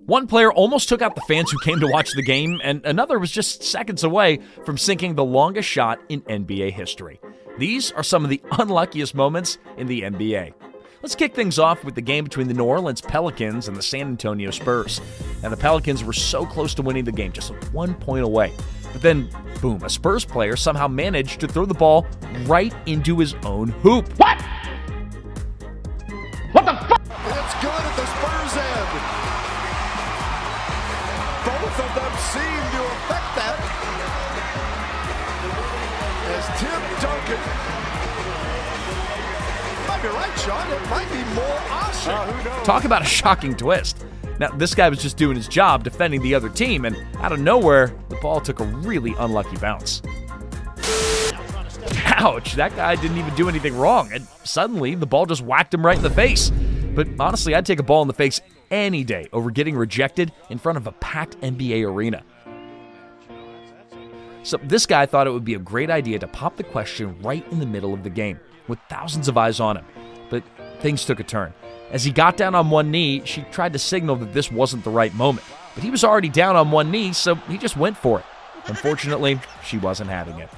One player almost took out the fans who came to watch the game, and another was just seconds away from sinking the longest shot in NBA history. These are some of the unluckiest moments in the NBA. Let's kick things off with the game between the New Orleans Pelicans and the San Antonio Spurs. Now, the Pelicans were so close to winning the game, just 1 point away. But then, boom, a Spurs player somehow managed to throw the ball right into his own hoop. What? What the fuck? It's good at the Spurs end. Both of them seem to affect that. As Tim Duncan... Might be right, Sean. It might be more awesome. Who knows? Talk about a shocking twist. Now, this guy was just doing his job defending the other team, and out of nowhere, the ball took a really unlucky bounce. Ouch, that guy didn't even do anything wrong, and suddenly the ball just whacked him right in the face. But honestly, I'd take a ball in the face any day over getting rejected in front of a packed NBA arena. So this guy thought it would be a great idea to pop the question right in the middle of the game, with thousands of eyes on him. But things took a turn. As he got down on one knee, she tried to signal that this wasn't the right moment. But he was already down on one knee, so he just went for it. Unfortunately, she wasn't having it.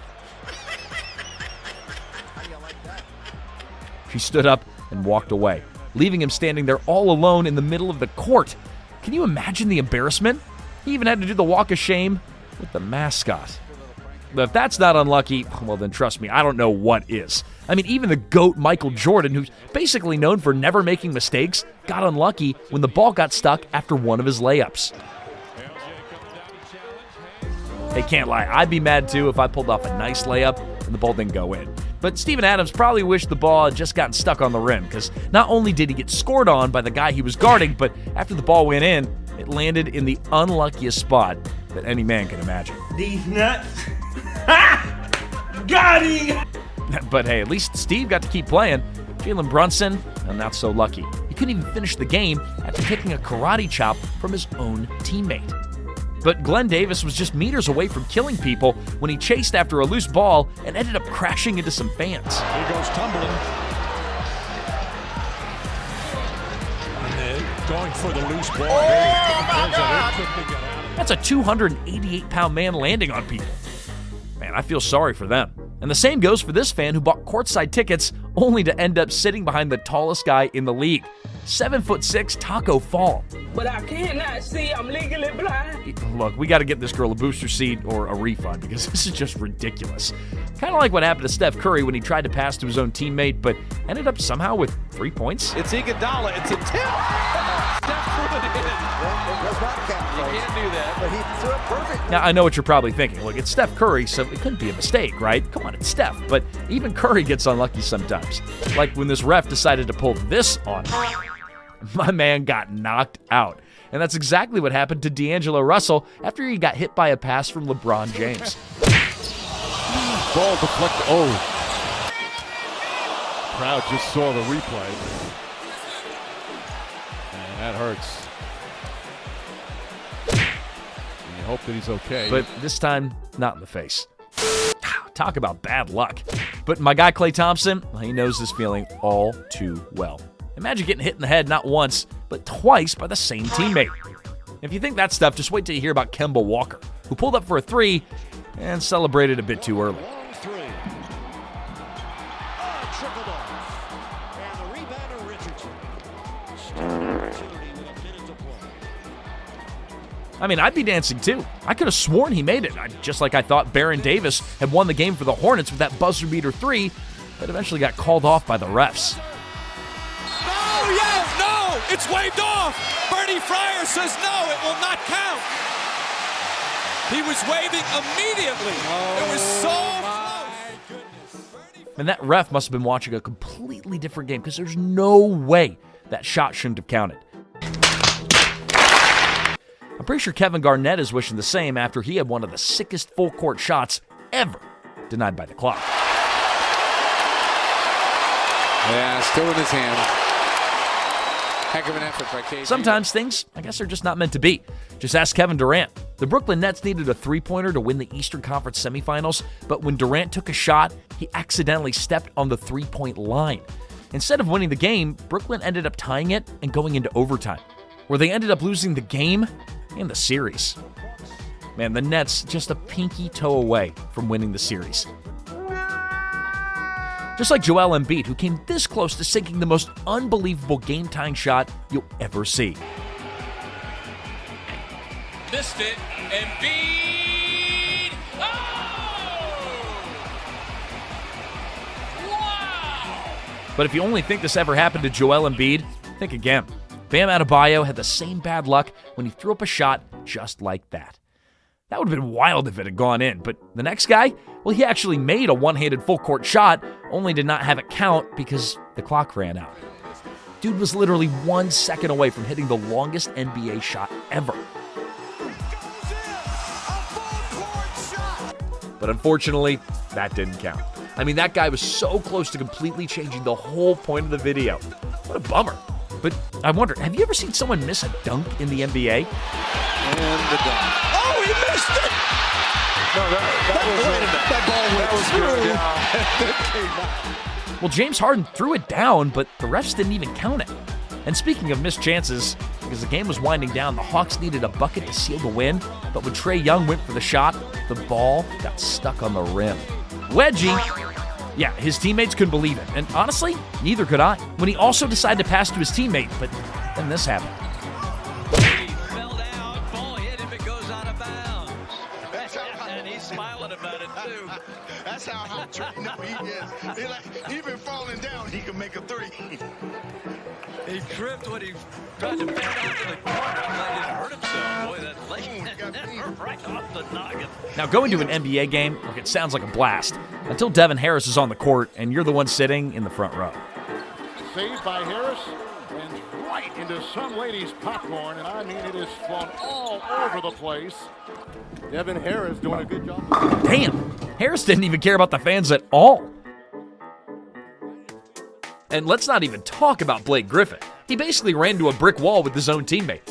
She stood up and walked away, leaving him standing there all alone in the middle of the court. Can you imagine the embarrassment? He even had to do the walk of shame with the mascot. But if that's not unlucky, well then trust me, I don't know what is. I mean, even the GOAT Michael Jordan, who's basically known for never making mistakes, got unlucky when the ball got stuck after one of his layups. They can't lie, I'd be mad too if I pulled off a nice layup and the ball didn't go in. But Steven Adams probably wished the ball had just gotten stuck on the rim, because not only did he get scored on by the guy he was guarding, but after the ball went in, it landed in the unluckiest spot that any man can imagine. These nuts. Got him! But hey, at least Steve got to keep playing. Jalen Brunson, not so lucky. He couldn't even finish the game after taking a karate chop from his own teammate. But Glenn Davis was just meters away from killing people when he chased after a loose ball and ended up crashing into some fans. Here goes tumbling. And then going for the loose ball. That's a 288-pound man landing on people. Man, I feel sorry for them. And the same goes for this fan who bought courtside tickets only to end up sitting behind the tallest guy in the league, 7'6" Taco Fall. But I cannot see. I'm legally blind. Look, we got to get this girl a booster seat or a refund because this is just ridiculous. Kind of like what happened to Steph Curry when he tried to pass to his own teammate, but ended up somehow with 3 points. It's Iguodala. It's a tip. Steph threw it in. You can't do that. But he threw it perfect. Now, I know what you're probably thinking. Look, it's Steph Curry, so it couldn't be a mistake, right? Come on, it's Steph. But even Curry gets unlucky sometimes. Like when this ref decided to pull this on him. My man got knocked out. And that's exactly what happened to D'Angelo Russell after he got hit by a pass from LeBron James. Ball deflected. Oh. Crowd just saw the replay. And that hurts. And you hope that he's okay. But this time, not in the face. Talk about bad luck. But my guy Klay Thompson, he knows this feeling all too well. Imagine getting hit in the head not once, but twice by the same teammate. If you think that's stuff, just wait till you hear about Kemba Walker, who pulled up for a three and celebrated a bit too early. I mean, I'd be dancing too. I could have sworn he made it, just like I thought Baron Davis had won the game for the Hornets with that buzzer beater three that eventually got called off by the refs. Oh, yes, no, it's waved off. Bernie Fryer says no, it will not count. He was waving immediately. It was so close. And that ref must have been watching a completely different game because there's no way that shot shouldn't have counted. I'm pretty sure Kevin Garnett is wishing the same after he had one of the sickest full-court shots ever denied by the clock. Yeah, still in his hand. Heck of an effort by KG. Sometimes things, I guess, are just not meant to be. Just ask Kevin Durant. The Brooklyn Nets needed a three-pointer to win the Eastern Conference semifinals, but when Durant took a shot, he accidentally stepped on the three-point line. Instead of winning the game, Brooklyn ended up tying it and going into overtime. where they ended up losing the game and the series. Man, the Nets just a pinky toe away from winning the series. Just like Joel Embiid, who came this close to sinking the most unbelievable game-tying shot you'll ever see. Missed it. Embiid. Oh! Wow! But if you only think this ever happened to Joel Embiid, think again. Bam Adebayo had the same bad luck when he threw up a shot just like that. That would have been wild if it had gone in, but the next guy, well, he actually made a one-handed full-court shot, only did not have it count because the clock ran out. Dude was literally 1 second away from hitting the longest NBA shot ever. But unfortunately, that didn't count. I mean, that guy was so close to completely changing the whole point of the video. What a bummer. But I wonder, have you ever seen someone miss a dunk in the NBA? And the dunk. Oh, he missed it! No, that ball went through. Well, James Harden threw it down, but the refs didn't even count it. And speaking of missed chances, because the game was winding down, the Hawks needed a bucket to seal the win, but when Trae Young went for the shot, the ball got stuck on the rim. Wedgie! Yeah, his teammates couldn't believe it, and honestly, neither could I. When he also decided to pass to his teammate, but then this happened. He fell down, ball hit him, it goes out of bounds. And he's smiling about it too. That's how hot Trey know he is. Even falling down, he can make a three. He tripped when he tried to bend onto the corner and let him hurt himself. Boy, that leg right off the noggin. Now, going to an NBA game, look, it sounds like a blast, until Devin Harris is on the court and you're the one sitting in the front row. Saved by Harris and right into some lady's popcorn, and I mean it is flown all over the place. Devin Harris doing a good job. Damn, Harris didn't even care about the fans at all. And let's not even talk about Blake Griffin. He basically ran into a brick wall with his own teammate.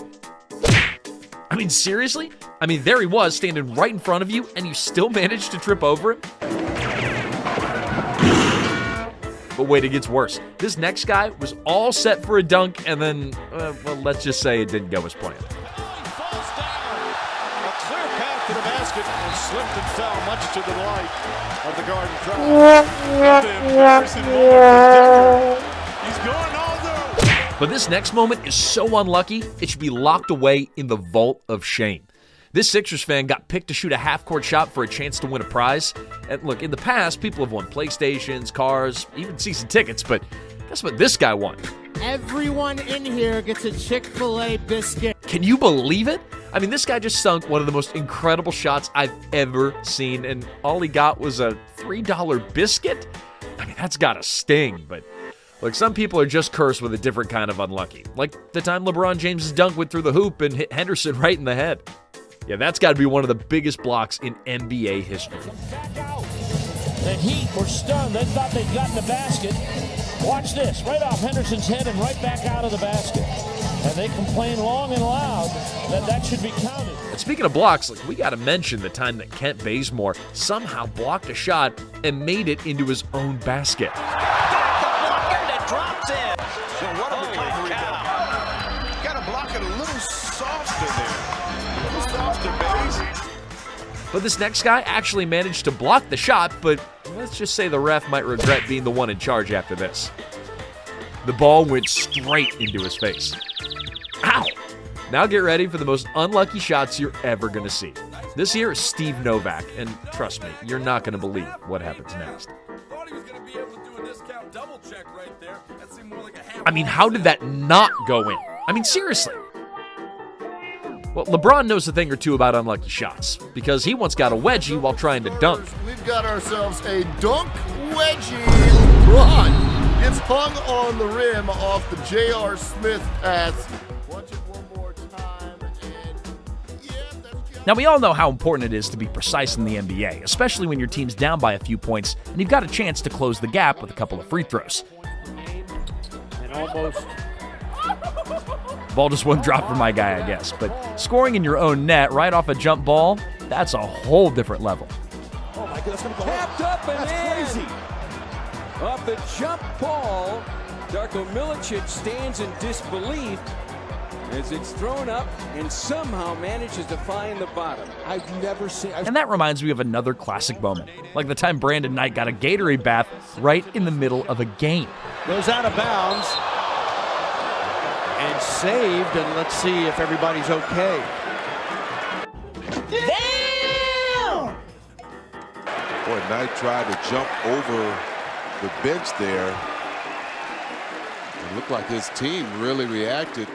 I mean, seriously? I mean, there he was standing right in front of you, and you still managed to trip over him? But wait, it gets worse. This next guy was all set for a dunk, and then, well, let's just say it didn't go as planned. He falls down. A clear path to the basket and slipped and fell, much to the delight of the Garden crowd. The embarrassing moment for Denver. He's going all through. But this next moment is so unlucky, it should be locked away in the vault of shame. This Sixers fan got picked to shoot a half-court shot for a chance to win a prize. And look, in the past, people have won PlayStations, cars, even season tickets, but guess what this guy won? Everyone in here gets a Chick-fil-A biscuit. Can you believe it? I mean, this guy just sunk one of the most incredible shots I've ever seen, and all he got was a $3 biscuit? I mean, that's gotta sting, but look, some people are just cursed with a different kind of unlucky. Like the time LeBron James' dunk went through the hoop and hit Henderson right in the head. Yeah, that's got to be one of the biggest blocks in NBA history. The Heat were stunned. They thought they'd gotten the basket. Watch this. Right off Henderson's head and right back out of the basket. And they complain long and loud that that should be counted. And speaking of blocks, look, we got to mention the time that Kent Bazemore somehow blocked a shot and made it into his own basket. That dropped in. So what a recovery there. Got to block it a little softer there. But this next guy actually managed to block the shot, but let's just say the ref might regret being the one in charge after this. The ball went straight into his face. Ow! Now get ready for the most unlucky shots you're ever going to see. This here is Steve Novak, and trust me, you're not going to believe what happens next. I mean, how did that not go in? I mean, seriously. Well, LeBron knows a thing or two about unlucky shots because he once got a wedgie while trying to dunk. We've got ourselves a dunk wedgie. LeBron gets hung on the rim off the J.R. Smith pass. Watch it one more time. And yeah, that's Now, we all know how important it is to be precise in the NBA, especially when your team's down by a few points and you've got a chance to close the gap with a couple of free throws. and almost. Ball just wouldn't drop for my guy, I guess. But scoring in your own net right off a jump ball, that's a whole different level. Oh my goodness, tapped up and That's in. crazy. Off the jump ball, Darko Milicic stands in disbelief. as it's thrown up and somehow manages to find the bottom. I've never seen... And that reminds me of another classic moment, like the time Brandon Knight got a Gatorade bath right in the middle of a game. Goes out of bounds and saved, and let's see if everybody's okay. Damn! Boy, Knight tried to jump over the bench there. It looked like his team really reacted.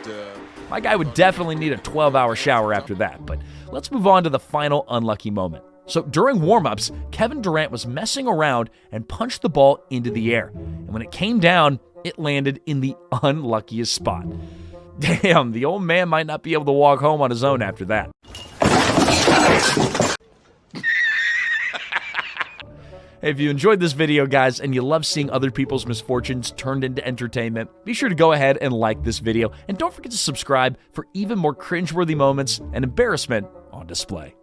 My guy would definitely need a 12-hour shower after that, but let's move on to the final unlucky moment. So during warm-ups, Kevin Durant was messing around and punched the ball into the air. And when it came down, it landed in the unluckiest spot. Damn, the old man might not be able to walk home on his own after that. If you enjoyed this video, guys, and you love seeing other people's misfortunes turned into entertainment, be sure to go ahead and like this video. And don't forget to subscribe for even more cringe-worthy moments and embarrassment on display.